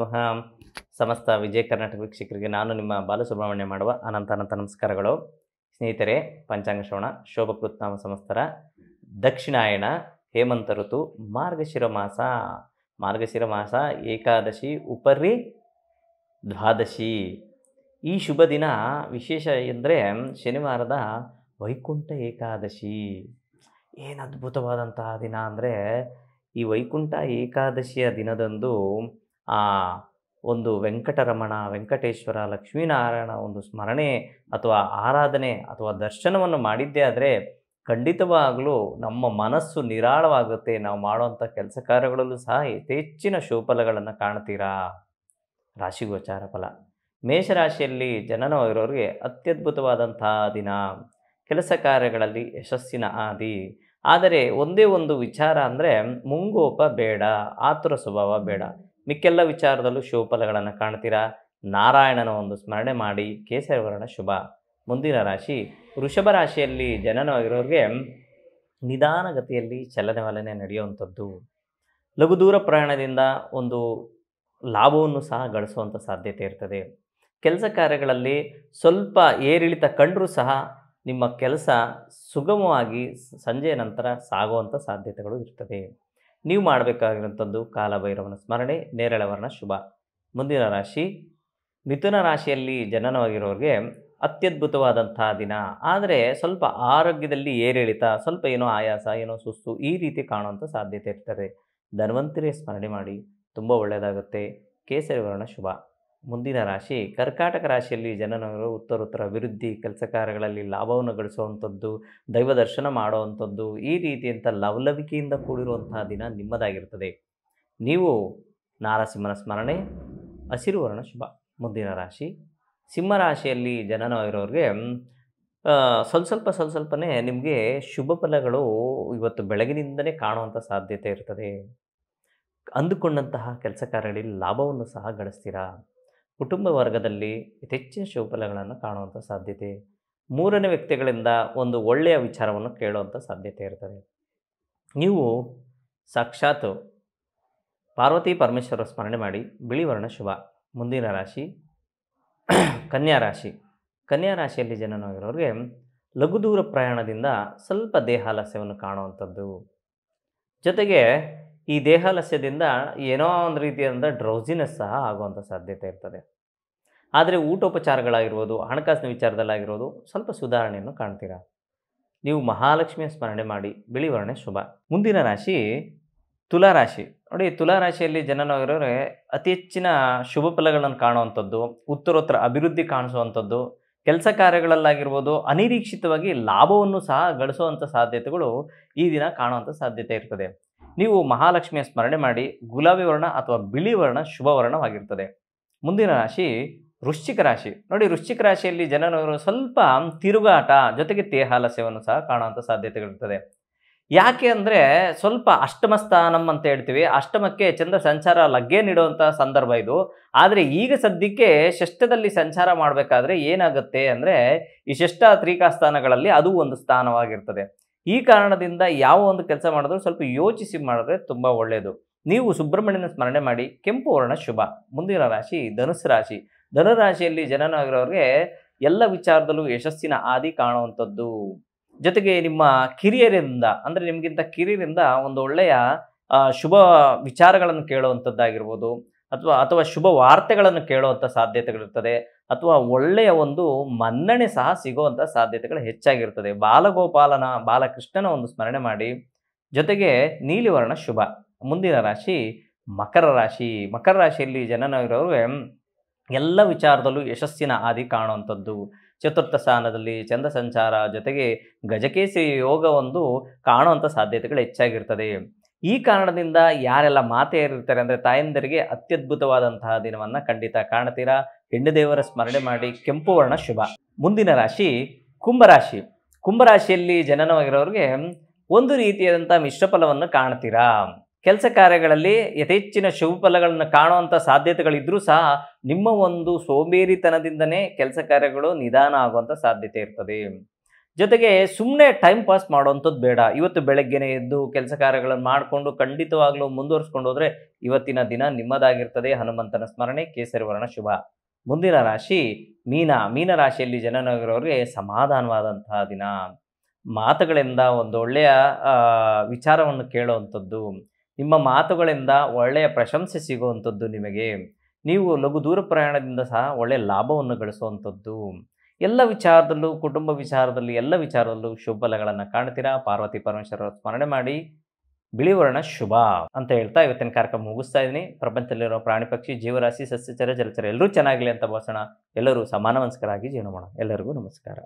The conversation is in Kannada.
ನಮಃ. ಸಮಸ್ತ ವಿಜಯ ಕರ್ನಾಟಕ ವೀಕ್ಷಕರಿಗೆ ನಾನು ನಿಮ್ಮ ಬಾಲಸುಬ್ರಹ್ಮಣ್ಯ ಮಾಡುವ ಅನಂತ ನಮಸ್ಕಾರಗಳು. ಸ್ನೇಹಿತರೆ, ಪಂಚಾಂಗ ಶ್ರವಣ ಶೋಭಕೃತ್ನಾಮ ಸಂವತ್ಸರ ದಕ್ಷಿಣಾಯಣ ಹೇಮಂತ ಋತು ಮಾರ್ಗಶಿರ ಮಾಸ ಏಕಾದಶಿ ಉಪರಿ ದ್ವಾದಶಿ. ಈ ಶುಭ ದಿನ ವಿಶೇಷ ಎಂದರೆ ಶನಿವಾರದ ವೈಕುಂಠ ಏಕಾದಶಿ. ಏನು ಅದ್ಭುತವಾದಂತಹ ದಿನ ಅಂದರೆ, ಈ ವೈಕುಂಠ ಏಕಾದಶಿಯ ದಿನದಂದು ಒಂದು ವೆಂಕಟರಮಣ, ವೆಂಕಟೇಶ್ವರ, ಲಕ್ಷ್ಮೀನಾರಾಯಣ ಒಂದು ಸ್ಮರಣೆ ಅಥವಾ ಆರಾಧನೆ ಅಥವಾ ದರ್ಶನವನ್ನು ಮಾಡಿದ್ದೇ ಆದರೆ ಖಂಡಿತವಾಗಲೂ ನಮ್ಮ ಮನಸ್ಸು ನಿರಾಳವಾಗುತ್ತೆ. ನಾವು ಮಾಡುವಂಥ ಕೆಲಸ ಕಾರ್ಯಗಳಲ್ಲೂ ಸಹ ಯಥೇಚ್ಛಿನ ಶುಭಫಲಗಳನ್ನು ಕಾಣ್ತೀರಾ. ರಾಶಿಗೋಚಾರ ಫಲ: ಮೇಷರಾಶಿಯಲ್ಲಿ ಜನನವಾಗಿರೋರಿಗೆ ಅತ್ಯದ್ಭುತವಾದಂತಹ ದಿನ. ಕೆಲಸ ಕಾರ್ಯಗಳಲ್ಲಿ ಯಶಸ್ಸಿನ ಆದಿ. ಆದರೆ ಒಂದೇ ಒಂದು ವಿಚಾರ ಅಂದರೆ ಮುಂಗೋಪ ಬೇಡ, ಆತುರ ಸ್ವಭಾವ ಬೇಡ. ಮಿಕ್ಕೆಲ್ಲ ವಿಚಾರದಲ್ಲೂ ಶುಭಫಲಗಳನ್ನು ಕಾಣ್ತೀರಾ. ನಾರಾಯಣನ ಒಂದು ಸ್ಮರಣೆ ಮಾಡಿ. ಕೇಸರಿ ವರ್ಣ ಶುಭ. ಮುಂದಿನ ರಾಶಿ ವೃಷಭ ರಾಶಿಯಲ್ಲಿ ಜನನವಾಗಿರೋರಿಗೆ ನಿಧಾನಗತಿಯಲ್ಲಿ ಚಲನೆ ನಡೆಯುವಂಥದ್ದು. ಲಘು ದೂರ ಪ್ರಯಾಣದಿಂದ ಒಂದು ಲಾಭವನ್ನು ಸಹ ಗಳಿಸುವಂಥ ಸಾಧ್ಯತೆ ಇರ್ತದೆ. ಕೆಲಸ ಕಾರ್ಯಗಳಲ್ಲಿ ಸ್ವಲ್ಪ ಏರಿಳಿತ ಕಂಡರೂ ಸಹ ನಿಮ್ಮ ಕೆಲಸ ಸುಗಮವಾಗಿ ಸಂಜೆಯ ನಂತರ ಸಾಗುವಂಥ ಸಾಧ್ಯತೆಗಳು ಇರ್ತದೆ. ನೀವು ಮಾಡಬೇಕಾಗಿರುವಂಥದ್ದು ಕಾಲಭೈರವನ ಸ್ಮರಣೆ. ನೇರಳೆ ವರ್ಣ ಶುಭ. ಮುಂದಿನ ರಾಶಿ ಮಿಥುನ ರಾಶಿಯಲ್ಲಿ ಜನನವಾಗಿರೋರಿಗೆ ಅತ್ಯದ್ಭುತವಾದಂತಹ ದಿನ. ಆದರೆ ಸ್ವಲ್ಪ ಆರೋಗ್ಯದಲ್ಲಿ ಏರಿಳಿತ, ಸ್ವಲ್ಪ ಏನೋ ಆಯಾಸ, ಏನೋ ಸುಸ್ತು, ಈ ರೀತಿ ಕಾಣುವಂಥ ಸಾಧ್ಯತೆ ಇರ್ತದೆ. ಧನ್ವಂತರಿಯ ಸ್ಮರಣೆ ಮಾಡಿ, ತುಂಬ ಒಳ್ಳೆಯದಾಗುತ್ತೆ. ಕೇಸರಿ ವರ್ಣ ಶುಭ. ಮುಂದಿನ ರಾಶಿ ಕರ್ಕಾಟಕ ರಾಶಿಯಲ್ಲಿ ಜನನವರು ಉತ್ತರೋತ್ತರ ಅಭಿವೃದ್ಧಿ, ಕೆಲಸ ಕಾರ್ಯಗಳಲ್ಲಿ ಲಾಭವನ್ನು ಗಳಿಸುವಂಥದ್ದು, ದೈವ ದರ್ಶನ ಮಾಡುವಂಥದ್ದು, ಈ ರೀತಿಯಂಥ ಲವಲವಿಕೆಯಿಂದ ಕೂಡಿರುವಂತಹ ದಿನ ನಿಮ್ಮದಾಗಿರ್ತದೆ. ನೀವು ನಾರಸಿಂಹನ ಸ್ಮರಣೆ. ಹಸಿರು ವರ್ಣ ಶುಭ. ಮುಂದಿನ ರಾಶಿ ಸಿಂಹರಾಶಿಯಲ್ಲಿ ಜನನವಾಗಿರೋರಿಗೆ ಸ್ವಲ್ಪನೇ ನಿಮಗೆ ಶುಭ ಫಲಗಳು ಇವತ್ತು ಬೆಳಗಿನಿಂದಲೇ ಕಾಣುವಂಥ ಸಾಧ್ಯತೆ ಇರ್ತದೆ. ಅಂದುಕೊಂಡಂತಹ ಕೆಲಸ ಕಾರ್ಯಗಳಲ್ಲಿ ಲಾಭವನ್ನು ಸಹ ಗಳಿಸ್ತೀರಾ. ಕುಟುಂಬ ವರ್ಗದಲ್ಲಿ ಹೆಚ್ಚಿನ ಶುಭಫಲಗಳನ್ನು ಕಾಣುವಂಥ ಸಾಧ್ಯತೆ. ಮೂರನೇ ವ್ಯಕ್ತಿಗಳಿಂದ ಒಂದು ಒಳ್ಳೆಯ ವಿಚಾರವನ್ನು ಕೇಳುವಂಥ ಸಾಧ್ಯತೆ ಇರ್ತದೆ. ನೀವು ಸಾಕ್ಷಾತ್ ಪಾರ್ವತಿ ಪರಮೇಶ್ವರ ಸ್ಮರಣೆ ಮಾಡಿ. ಬಿಳಿ ವರ್ಣ ಶುಭ. ಮುಂದಿನ ರಾಶಿ ಕನ್ಯಾ ರಾಶಿ. ಕನ್ಯಾ ರಾಶಿಯಲ್ಲಿ ಜನನವಾಗಿರೋರಿಗೆ ಲಘು ದೂರ ಪ್ರಯಾಣದಿಂದ ಸ್ವಲ್ಪ ದೇಹಾಲಸ್ಯವನ್ನು ಕಾಣುವಂಥದ್ದು. ಜೊತೆಗೆ ಈ ದೇಹಾಲಸ್ಯದಿಂದ ಏನೋ ಒಂದು ರೀತಿಯಾದ ಡ್ರೌಸಿನೆಸ್ ಸಹ ಆಗುವಂಥ ಸಾಧ್ಯತೆ ಇರ್ತದೆ. ಆದರೆ ಊಟೋಪಚಾರಗಳಾಗಿರ್ಬೋದು, ಹಣಕಾಸಿನ ವಿಚಾರದಲ್ಲಾಗಿರ್ಬೋದು ಸ್ವಲ್ಪ ಸುಧಾರಣೆಯನ್ನು ಕಾಣ್ತೀರಾ. ನೀವು ಮಹಾಲಕ್ಷ್ಮಿಯ ಸ್ಮರಣೆ ಮಾಡಿ. ಬಿಳಿ ವರ್ಣ ಶುಭ. ಮುಂದಿನ ರಾಶಿ ತುಲಾರಾಶಿ. ನೋಡಿ, ತುಲಾರಾಶಿಯಲ್ಲಿ ಜನನವಾಗಿರೋರೆ ಅತಿ ಹೆಚ್ಚಿನ ಶುಭ ಫಲಗಳನ್ನು ಕಾಣುವಂಥದ್ದು, ಉತ್ತರೋತ್ತರ ಅಭಿವೃದ್ಧಿ ಕಾಣಿಸುವಂಥದ್ದು, ಕೆಲಸ ಕಾರ್ಯಗಳಲ್ಲಾಗಿರ್ಬೋದು ಅನಿರೀಕ್ಷಿತವಾಗಿ ಲಾಭವನ್ನು ಸಹ ಗಳಿಸುವಂಥ ಸಾಧ್ಯತೆಗಳು ಈ ದಿನ ಕಾಣುವಂಥ ಸಾಧ್ಯತೆ ಇರ್ತದೆ. ನೀವು ಮಹಾಲಕ್ಷ್ಮಿಯ ಸ್ಮರಣೆ ಮಾಡಿ. ಗುಲಾಬಿ ವರ್ಣ ಅಥವಾ ಬಿಳಿ ವರ್ಣ ಶುಭ ವರ್ಣವಾಗಿರ್ತದೆ. ಮುಂದಿನ ರಾಶಿ ವೃಶ್ಚಿಕ ರಾಶಿ. ನೋಡಿ, ವೃಶ್ಚಿಕ ರಾಶಿಯಲ್ಲಿ ಜನರು ಸ್ವಲ್ಪ ತಿರುಗಾಟ ಜೊತೆಗೆ ದೇಹಾಲಸ್ಯವನ್ನು ಸಹ ಕಾಣುವಂಥ ಸಾಧ್ಯತೆಗಳಿರ್ತದೆ. ಯಾಕೆ ಅಂದರೆ ಸ್ವಲ್ಪ ಅಷ್ಟಮ ಸ್ಥಾನಂ ಅಂತ ಹೇಳ್ತೀವಿ. ಅಷ್ಟಮಕ್ಕೆ ಚಂದ್ರ ಸಂಚಾರ ಲಗ್ಗೆ ನೀಡುವಂಥ ಸಂದರ್ಭ ಇದು. ಆದರೆ ಈಗ ಸದ್ಯಕ್ಕೆ ಷಷ್ಠದಲ್ಲಿ ಸಂಚಾರ ಮಾಡಬೇಕಾದ್ರೆ ಏನಾಗುತ್ತೆ ಅಂದರೆ, ಈ ಷಷ್ಠ ತ್ರಿಕಾ ಸ್ಥಾನಗಳಲ್ಲಿ ಅದು ಒಂದು ಸ್ಥಾನವಾಗಿರ್ತದೆ. ಈ ಕಾರಣದಿಂದ ಯಾವ ಒಂದು ಕೆಲಸ ಮಾಡಿದ್ರೂ ಸ್ವಲ್ಪ ಯೋಚಿಸಿ ಮಾಡಿದ್ರೆ ತುಂಬ ಒಳ್ಳೆಯದು. ನೀವು ಸುಬ್ರಹ್ಮಣ್ಯನ ಸ್ಮರಣೆ ಮಾಡಿ. ಕೆಂಪು ವರ್ಣ ಶುಭ. ಮುಂದಿನ ರಾಶಿ ಧನುಸ್ಸು ರಾಶಿ. ಧನುರಾಶಿಯಲ್ಲಿ ಜನನವಾಗಿರೋರಿಗೆ ಎಲ್ಲ ವಿಚಾರದಲ್ಲೂ ಯಶಸ್ಸಿನ ಆದಿ ಕಾಣುವಂಥದ್ದು. ಜೊತೆಗೆ ನಿಮ್ಮ ಕಿರಿಯರಿಂದ ಅಂದರೆ ನಿಮಗಿಂತ ಕಿರಿಯರಿಂದ ಒಂದು ಒಳ್ಳೆಯ ಶುಭ ವಿಚಾರಗಳನ್ನು ಕೇಳುವಂಥದ್ದಾಗಿರ್ಬೋದು, ಅಥವಾ ಶುಭ ವಾರ್ತೆಗಳನ್ನು ಕೇಳುವಂಥ ಸಾಧ್ಯತೆಗಳಿರ್ತದೆ. ಅಥವಾ ಒಳ್ಳೆಯ ಒಂದು ಮನ್ನಣೆ ಸಹ ಸಿಗುವಂಥ ಸಾಧ್ಯತೆಗಳು ಹೆಚ್ಚಾಗಿರ್ತದೆ. ಬಾಲಕೃಷ್ಣನ ಒಂದು ಸ್ಮರಣೆ ಮಾಡಿ. ಜೊತೆಗೆ ನೀಲಿ ವರ್ಣ ಶುಭ. ಮುಂದಿನ ರಾಶಿ ಮಕರ ರಾಶಿ. ಮಕರ ರಾಶಿಯಲ್ಲಿ ಜನನವಿರೋರು ಎಲ್ಲ ವಿಚಾರದಲ್ಲೂ ಯಶಸ್ಸಿನ ಆದಿ ಕಾಣುವಂಥದ್ದು. ಚತುರ್ಥ ಸ್ಥಾನದಲ್ಲಿ ಚಂದ್ರ ಸಂಚಾರ ಜೊತೆಗೆ ಗಜಕೇಸರಿ ಯೋಗ ಒಂದು ಕಾಣುವಂಥ ಸಾಧ್ಯತೆಗಳು ಹೆಚ್ಚಾಗಿರ್ತದೆ. ಈ ಕಾರಣದಿಂದ ಯಾರೆಲ್ಲ ಮಾತೆಯರಿರ್ತಾರೆ ಅಂದರೆ ತಾಯಂದಿರಿಗೆ ಅತ್ಯದ್ಭುತವಾದಂತಹ ದಿನವನ್ನು ಖಂಡಿತ ಕಾಣ್ತೀರಾ. ಹೆಣ್ಣು ದೇವರ ಸ್ಮರಣೆ ಮಾಡಿ. ಕೆಂಪು ವರ್ಣ ಶುಭ. ಮುಂದಿನ ರಾಶಿ ಕುಂಭರಾಶಿ. ಕುಂಭರಾಶಿಯಲ್ಲಿ ಜನನವಾಗಿರೋರಿಗೆ ಒಂದು ರೀತಿಯಾದಂಥ ಮಿಶ್ರ ಫಲವನ್ನು ಕಾಣ್ತೀರಾ. ಕೆಲಸ ಕಾರ್ಯಗಳಲ್ಲಿ ಯಥೇಚ್ಛಿನ ಶುಭ ಫಲಗಳನ್ನು ಕಾಣುವಂಥ ಸಾಧ್ಯತೆಗಳಿದ್ರೂ ಸಹ ನಿಮ್ಮ ಒಂದು ಸೋಂಬೇರಿತನದಿಂದನೇ ಕೆಲಸ ಕಾರ್ಯಗಳು ನಿಧಾನ ಆಗುವಂಥ ಸಾಧ್ಯತೆ ಇರ್ತದೆ. ಜೊತೆಗೆ ಸುಮ್ಮನೆ ಟೈಮ್ ಪಾಸ್ ಮಾಡುವಂಥದ್ದು ಬೇಡ. ಇವತ್ತು ಬೆಳಗ್ಗೆನೇ ಎದ್ದು ಕೆಲಸ ಕಾರ್ಯಗಳನ್ನು ಮಾಡಿಕೊಂಡು ಖಂಡಿತವಾಗ್ಲೂ ಮುಂದುವರಿಸ್ಕೊಂಡು ಹೋದರೆ ಇವತ್ತಿನ ದಿನ ನಿಮ್ಮದಾಗಿರ್ತದೆ. ಹನುಮಂತನ ಸ್ಮರಣೆ, ಕೇಸರಿ ವರ್ಣ ಶುಭ. ಮುಂದಿನ ರಾಶಿ ಮೀನ. ಮೀನ ರಾಶಿಯಲ್ಲಿ ಜನನಗಿರೋರಿಗೆ ಸಮಾಧಾನವಾದಂತಹ ದಿನ. ಮಾತುಗಳಿಂದ ಒಂದು ಒಳ್ಳೆಯ ವಿಚಾರವನ್ನು ಕೇಳುವಂಥದ್ದು. ನಿಮ್ಮ ಮಾತುಗಳಿಂದ ಒಳ್ಳೆಯ ಪ್ರಶಂಸೆ ಸಿಗುವಂಥದ್ದು ನಿಮಗೆ. ನೀವು ಲಘು ದೂರ ಪ್ರಯಾಣದಿಂದ ಸಹ ಒಳ್ಳೆಯ ಲಾಭವನ್ನು ಗಳಿಸುವಂಥದ್ದು. ಎಲ್ಲ ವಿಚಾರದಲ್ಲೂ, ಕುಟುಂಬ ವಿಚಾರದಲ್ಲಿ, ಎಲ್ಲ ವಿಚಾರದಲ್ಲೂ ಶುಭ ಫಲಗಳನ್ನು ಕಾಣ್ತೀರಾ. ಪಾರ್ವತಿ ಪರಮೇಶ್ವರರ ಸ್ಮರಣೆ ಮಾಡಿ. ಬಿಳಿ ವರ್ಣ ಶುಭ ಅಂತ ಹೇಳ್ತಾ ಇವತ್ತಿನ ಕಾರ್ಯಕ್ರಮ ಮುಗಿಸ್ತಾ ಇದ್ದೀನಿ. ಪ್ರಪಂಚದಲ್ಲಿರೋ ಪ್ರಾಣಿ ಪಕ್ಷಿ, ಜೀವರಾಶಿ, ಸಸ್ಯಚರ, ಜಲಚರ ಎಲ್ಲರೂ ಚೆನ್ನಾಗಲಿ ಅಂತ ಭಾವಿಸೋಣ. ಎಲ್ಲರೂ ಸಮಾನ ಮನಸ್ಕರಾಗಿ ಜೀವನ ಮಾಡೋಣ. ಎಲ್ಲರಿಗೂ ನಮಸ್ಕಾರ.